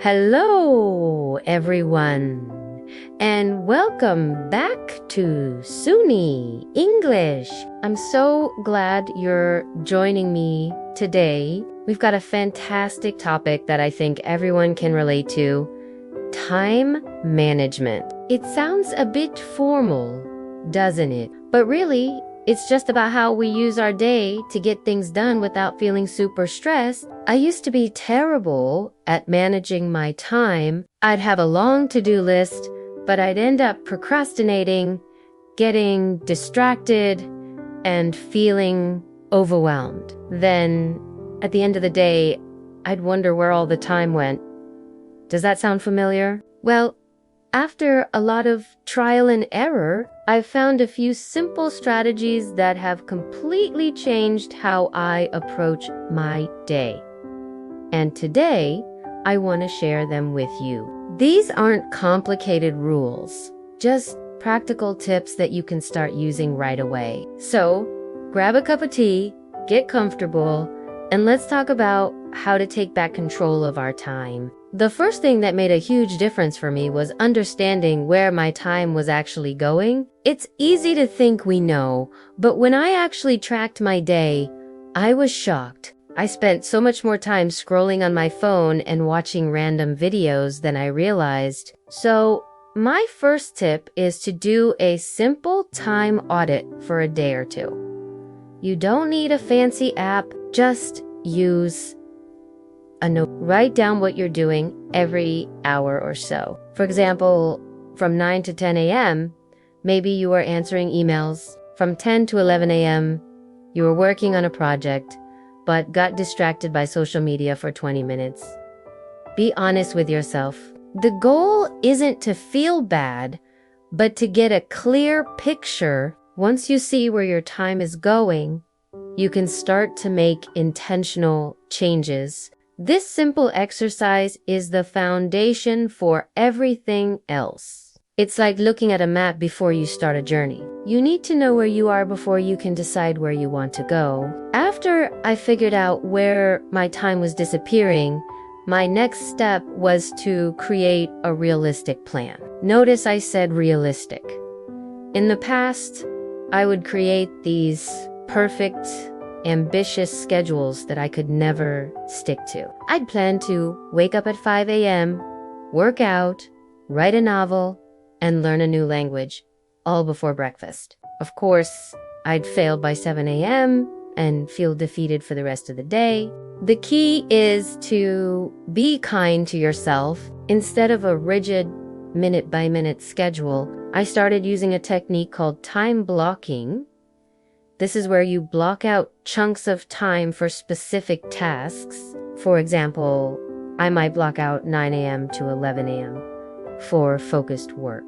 Hello, everyone, and welcome back to Suni English. I'm so glad you're joining me today. We've got a fantastic topic that I think everyone can relate to: time management. It sounds a bit formal, doesn't it? But really, it's just about how we use our day to get things done without feeling super stressed. I used to be terrible at managing my time. I'd have a long to-do list, but I'd end up procrastinating, getting distracted, and feeling overwhelmed. Then, at the end of the day, I'd wonder where all the time went. Does that sound familiar? Well, after a lot of trial and error, I've found a few simple strategies that have completely changed how I approach my day. And today, I want to share them with you. These aren't complicated rules, just practical tips that you can start using right away. So, grab a cup of tea, get comfortable, and let's talk about how to take back control of our time. The first thing that made a huge difference for me was understanding where my time was actually going. It's easy to think we know, but when I actually tracked my day, I was shocked. I spent so much more time scrolling on my phone and watching random videos than I realized. So, my first tip is to do a simple time audit for a day or two. You don't need a fancy app, just use a note. Write down what you're doing every hour or so. For example, from 9 to 10 a.m., maybe you are answering emails. From 10 to 11 a.m., you were working on a project, but got distracted by social media for 20 minutes. Be honest with yourself. The goal isn't to feel bad, but to get a clear picture. Once you see where your time is going, you can start to make intentional changes. This simple exercise is the foundation for everything else. It's like looking at a map before you start a journey. You need to know where you are before you can decide where you want to go. After I figured out where my time was disappearing, my next step was to create a realistic plan. Notice I said realistic. In the past, I would create these perfect, ambitious schedules that I could never stick to. I'd plan to wake up at 5 a.m., work out, write a novel, and learn a new language, all before breakfast. Of course, I'd fail by 7 a.m. and feel defeated for the rest of the day. The key is to be kind to yourself. Instead of a rigid minute-by-minute schedule, I started using a technique called time blocking. This is where you block out chunks of time for specific tasks. For example, I might block out 9 a.m. to 11 a.m. for focused work.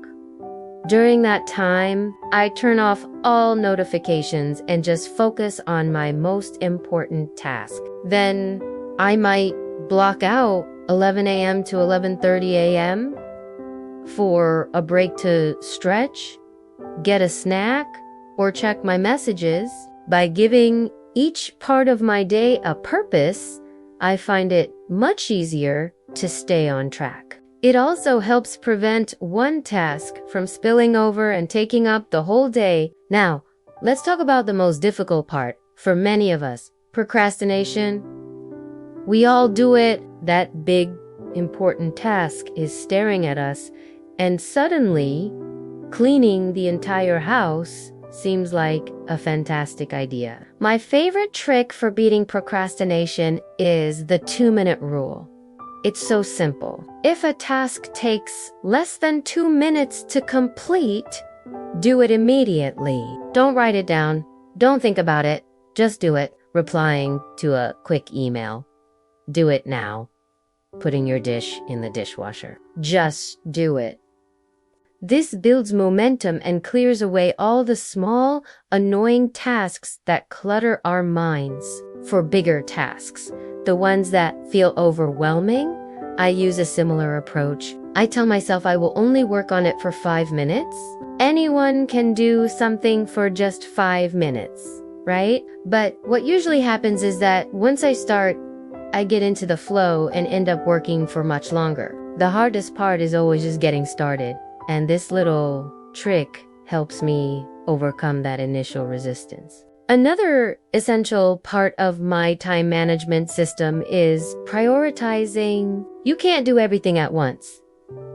During that time, I turn off all notifications and just focus on my most important task. Then I might block out 11 a.m. to 11:30 a.m. for a break to stretch, get a snack, or check my messages. By giving each part of my day a purpose, I find it much easier to stay on track. It also helps prevent one task from spilling over and taking up the whole day. Now, let's talk about the most difficult part for many of us: procrastination. We all do it. That big, important task is staring at us, and suddenly, cleaning the entire house seems like a fantastic idea. My favorite trick for beating procrastination is the 2-minute rule. It's so simple. If a task takes less than 2 minutes to complete, do it immediately. Don't write it down. Don't think about it. Just do it. Replying to a quick email. Do it now. Putting your dish in the dishwasher. Just do it. This builds momentum and clears away all the small, annoying tasks that clutter our minds. For bigger tasks, the ones that feel overwhelming, I use a similar approach. I tell myself I will only work on it for 5 minutes. Anyone can do something for just 5 minutes, right? But what usually happens is that once I start I get into the flow and end up working for much longer. The hardest part is always just getting started, and this little trick helps me overcome that initial resistance. Another essential part of my time management system is prioritizing. You can't do everything at once,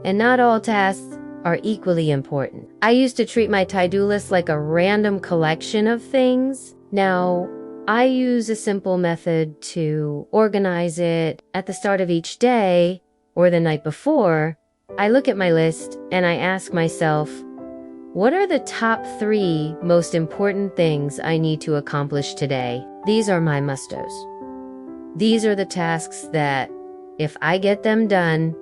and not all tasks are equally important. I used to treat my to-do list like a random collection of things. Now, I use a simple method to organize it at the start of each day or the night before. I look at my list and I ask myself, what are the top 3 most important things I need to accomplish today? These are my must-dos. These are the tasks that, if I get them done,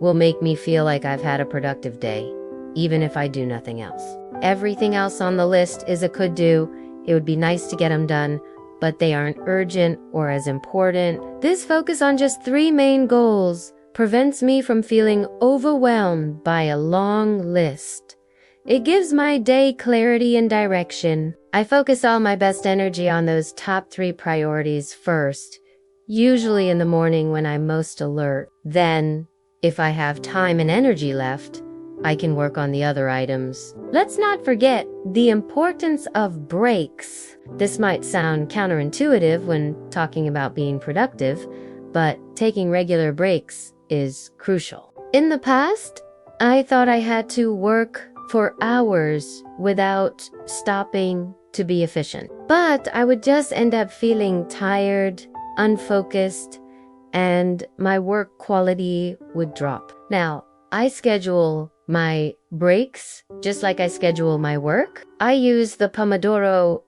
will make me feel like I've had a productive day, even if I do nothing else. Everything else on the list is a could-do. It would be nice to get them done, but they aren't urgent or as important. This focus on just 3 main goals prevents me from feeling overwhelmed by a long list. It gives my day clarity and direction. I focus all my best energy on those top 3 priorities first, usually in the morning when I'm most alert. Then, if I have time and energy left, I can work on the other items. Let's not forget the importance of breaks. This might sound counterintuitive when talking about being productive, but taking regular breaks is crucial. In the past, I thought I had to work for hours without stopping to be efficient. But I would just end up feeling tired, unfocused, and my work quality would drop. Now, I schedule my breaks just like I schedule my work. I use the Pomodoro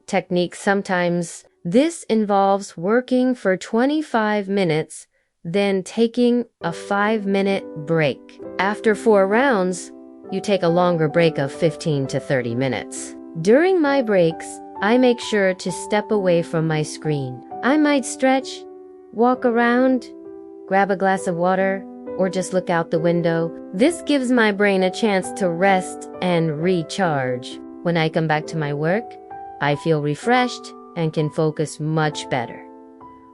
technique sometimes. This involves working for 25 minutes, then taking a 5-minute break. After 4 rounds, you take a longer break of 15 to 30 minutes. During my breaks, I make sure to step away from my screen. I might stretch, walk around, grab a glass of water, or just look out the window. This gives my brain a chance to rest and recharge. When I come back to my work, I feel refreshed and can focus much better.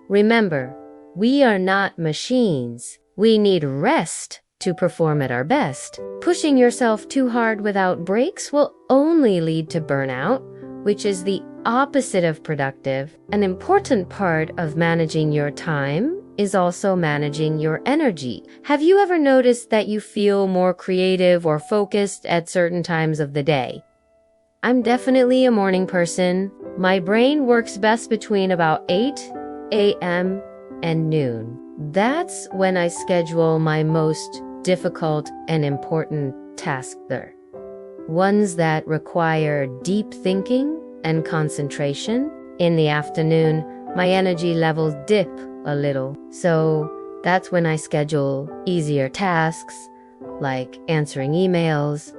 Remember, we are not machines. We need rest to perform at our best. Pushing yourself too hard without breaks will only lead to burnout, which is the opposite of productive. An important part of managing your time is also managing your energy. Have you ever noticed that you feel more creative or focused at certain times of the day? I'm definitely a morning person. My brain works best between about 8 a.m. and noon. That's when I schedule my most difficult and important tasks there. Ones that require deep thinking and concentration. In the afternoon, my energy levels dip a little. So that's when I schedule easier tasks like answering emails,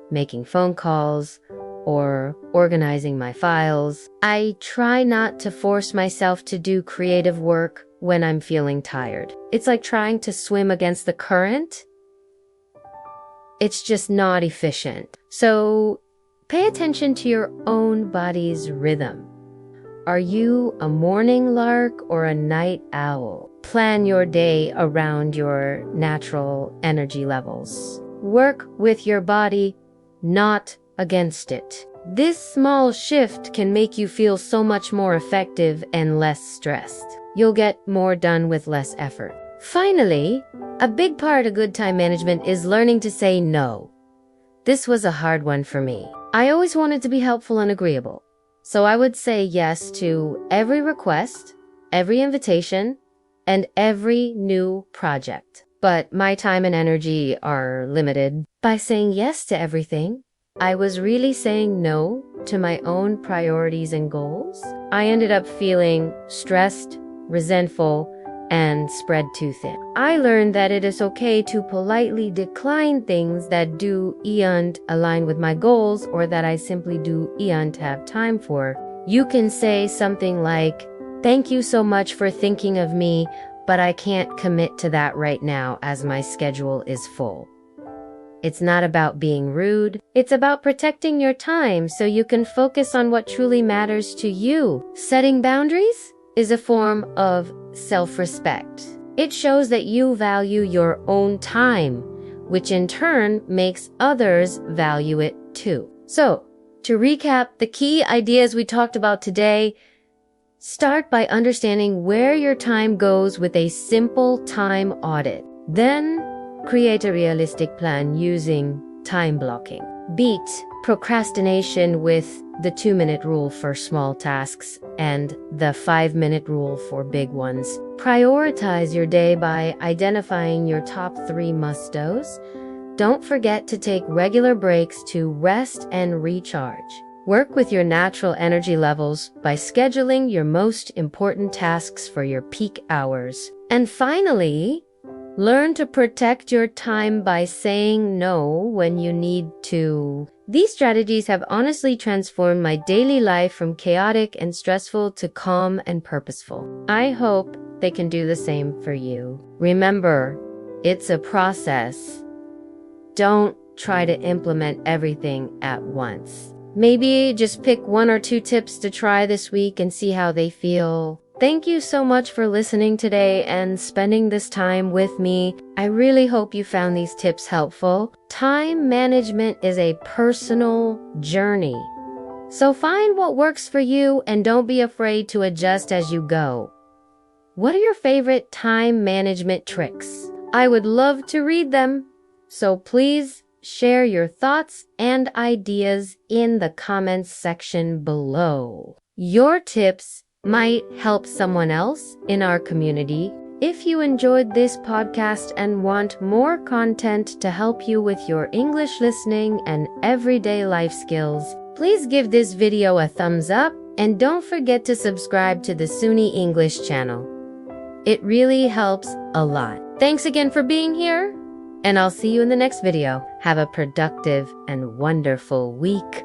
making phone calls, or organizing my files. I try not to force myself to do creative work when I'm feeling tired. It's like trying to swim against the current. It's just not efficient. So pay attention to your own body's rhythm. Are you a morning lark or a night owl? Plan your day around your natural energy levels. Work with your body, not against it. This small shift can make you feel so much more effective and less stressed. You'll get more done with less effort. Finally, a big part of good time management is learning to say no. This was a hard one for me. I always wanted to be helpful and agreeable, so I would say yes to every request, every invitation, and every new project. But my time and energy are limited. By saying yes to everything, I was really saying no to my own priorities and goals. I ended up feeling stressed, resentful, and spread too thin. I learned that it is okay to politely decline things that don't align with my goals or that I simply don't have time for. You can say something like, "Thank you so much for thinking of me, but I can't commit to that right now as my schedule is full." It's not about being rude. It's about protecting your time so you can focus on what truly matters to you. Setting boundaries is a form of self-respect. It shows that you value your own time, which in turn makes others value it too. So, to recap the key ideas we talked about today, start by understanding where your time goes with a simple time audit. Then, create a realistic plan using time blocking. Beat procrastination with the 2-minute rule for small tasks and the 5-minute rule for big ones. Prioritize your day by identifying your top 3 must-dos. Don't forget to take regular breaks to rest and recharge. Work with your natural energy levels by scheduling your most important tasks for your peak hours. And finally, learn to protect your time by saying no when you need to. These strategies have honestly transformed my daily life from chaotic and stressful to calm and purposeful. I hope they can do the same for you. Remember, it's a process. Don't try to implement everything at once. Maybe just pick 1 or 2 tips to try this week and see how they feel. Thank you so much for listening today and spending this time with me. I really hope you found these tips helpful. Time management is a personal journey. So find what works for you and don't be afraid to adjust as you go. What are your favorite time management tricks? I would love to read them. So please share your thoughts and ideas in the comments section below. Your tips might help someone else in our community. If you enjoyed this podcast and want more content to help you with your English listening and everyday life skills, please give this video a thumbs up and don't forget to subscribe to the Suni English channel. It really helps a lot. Thanks again for being here, and I'll see you in the next video. Have a productive and wonderful week.